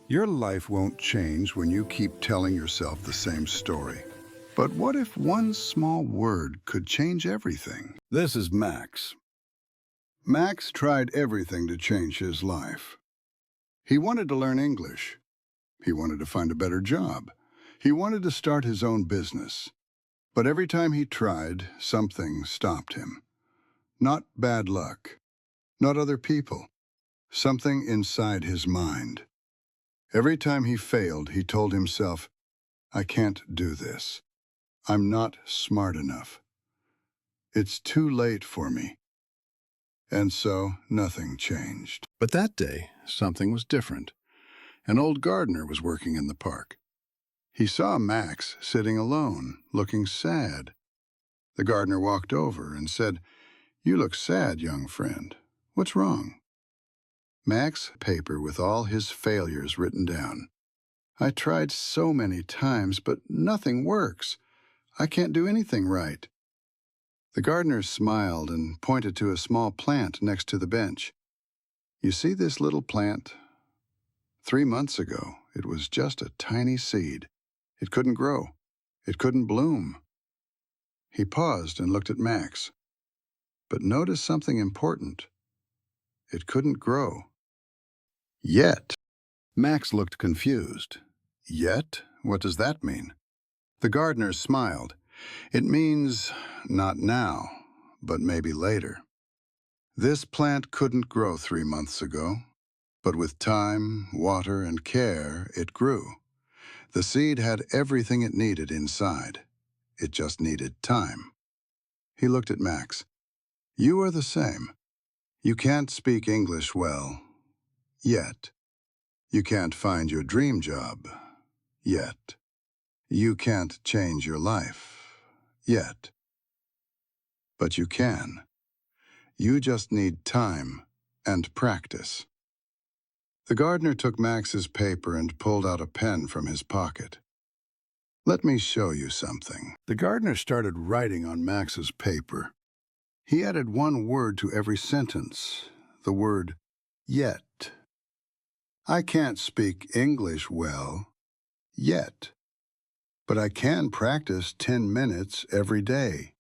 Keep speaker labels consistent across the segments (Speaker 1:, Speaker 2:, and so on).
Speaker 1: Your life won't change when you keep telling yourself the same story. But what if one small word could change everything? This is Max. Max tried everything to change his life. He wanted to learn English. He wanted to find a better job. He wanted to start his own business. But every time he tried, something stopped him. Not bad luck, not other people, something inside his mind. Every time he failed, he told himself, I can't do this. I'm not smart enough. It's too late for me. And so nothing changed. But that day, something was different. An old gardener was working in the park. He saw Max sitting alone, looking sad. The gardener walked over and said, You look sad, young friend. What's wrong? Max paper with all his failures written down. I tried so many times, but nothing works. I can't do anything right. The gardener smiled and pointed to a small plant next to the bench. You see this little plant? 3 months ago, it was just a tiny seed. It couldn't grow. It couldn't bloom. He paused and looked at Max. But noticed something important. It couldn't grow. Yet. Max looked confused. Yet? What does that mean? The gardener smiled. It means not now, but maybe later. This plant couldn't grow 3 months ago, but with time, water, and care, it grew. The seed had everything it needed inside. It just needed time. He looked at Max. You are the same. You can't speak English well, yet. You can't find your dream job, yet. You can't change your life, yet. But you can. You just need time and practice. The gardener took Max's paper and pulled out a pen from his pocket. Let me show you something. The gardener started writing on Max's paper. He added one word to every sentence, the word yet. I can't speak English well, yet. But I can practice 10 minutes every day.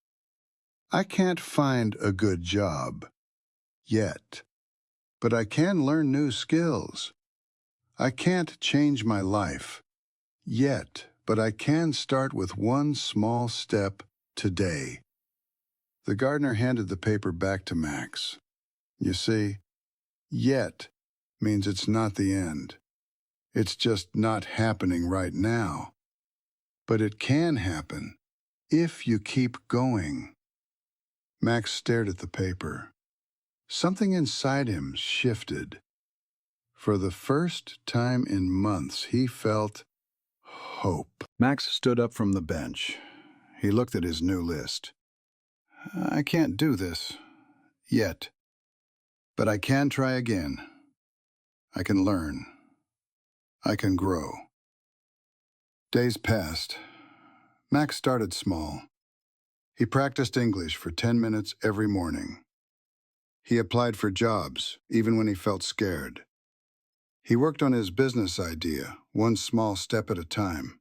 Speaker 1: I can't find a good job, yet. But I can learn new skills. I can't change my life, yet. But I can start with one small step today. The gardener handed the paper back to Max. You see, yet means it's not the end. It's just not happening right now. But it can happen if you keep going. Max stared at the paper. Something inside him shifted. For the first time in months, he felt hope. Max stood up from the bench. He looked at his new list. I can't do this yet, but I can try again. I can learn. I can grow. Days passed. Max started small. He practiced English for 10 minutes every morning. He applied for jobs, even when he felt scared. He worked on his business idea, one small step at a time.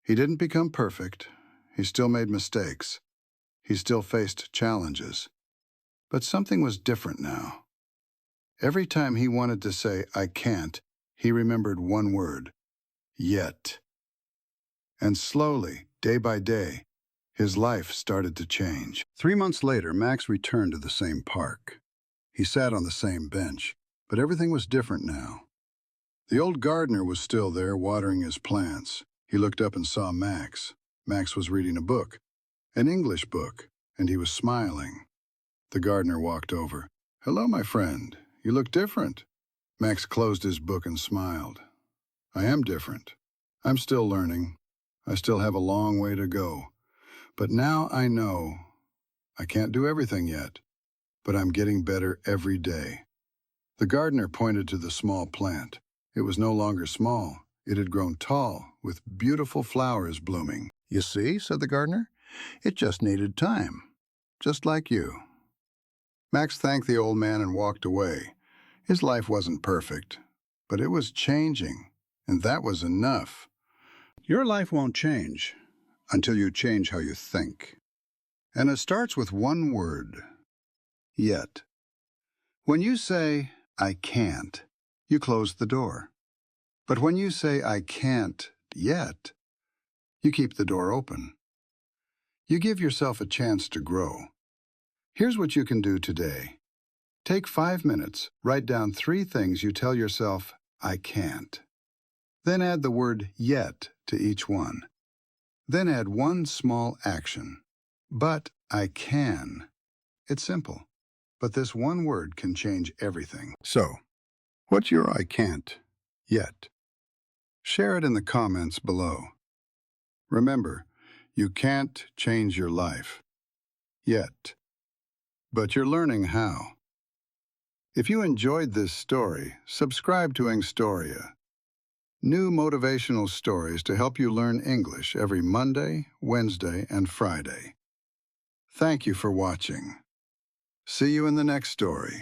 Speaker 1: He didn't become perfect. He still made mistakes. He still faced challenges. But something was different now. Every time he wanted to say, I can't, he remembered one word, yet. And slowly, day by day, his life started to change. 3 months later, Max returned to the same park. He sat on the same bench, but everything was different now. The old gardener was still there, watering his plants. He looked up and saw Max. Max was reading a book, an English book, and he was smiling. The gardener walked over. Hello, my friend. You look different. Max closed his book and smiled. I am different. I'm still learning. I still have a long way to go. But now I know I can't do everything yet, but I'm getting better every day. The gardener pointed to the small plant. It was no longer small. It had grown tall, with beautiful flowers blooming. You see, said the gardener, it just needed time, just like you. Max thanked the old man and walked away. His life wasn't perfect, but it was changing, and that was enough. Your life won't change until you change how you think. And it starts with one word: yet. When you say, "I can't," you close the door. But when you say, "I can't yet," you keep the door open. You give yourself a chance to grow. Here's what you can do today. Take 5 minutes, write down 3 things you tell yourself, "I can't." Then add the word "yet" to each one. Then add one small action. But I can. It's simple, but this one word can change everything. So, what's your "I can't yet"? Share it in the comments below. Remember, you can't change your life yet, but you're learning how. If you enjoyed this story, subscribe to Ingstoria. New motivational stories to help you learn English every Monday, Wednesday, and Friday. Thank you for watching. See you in the next story.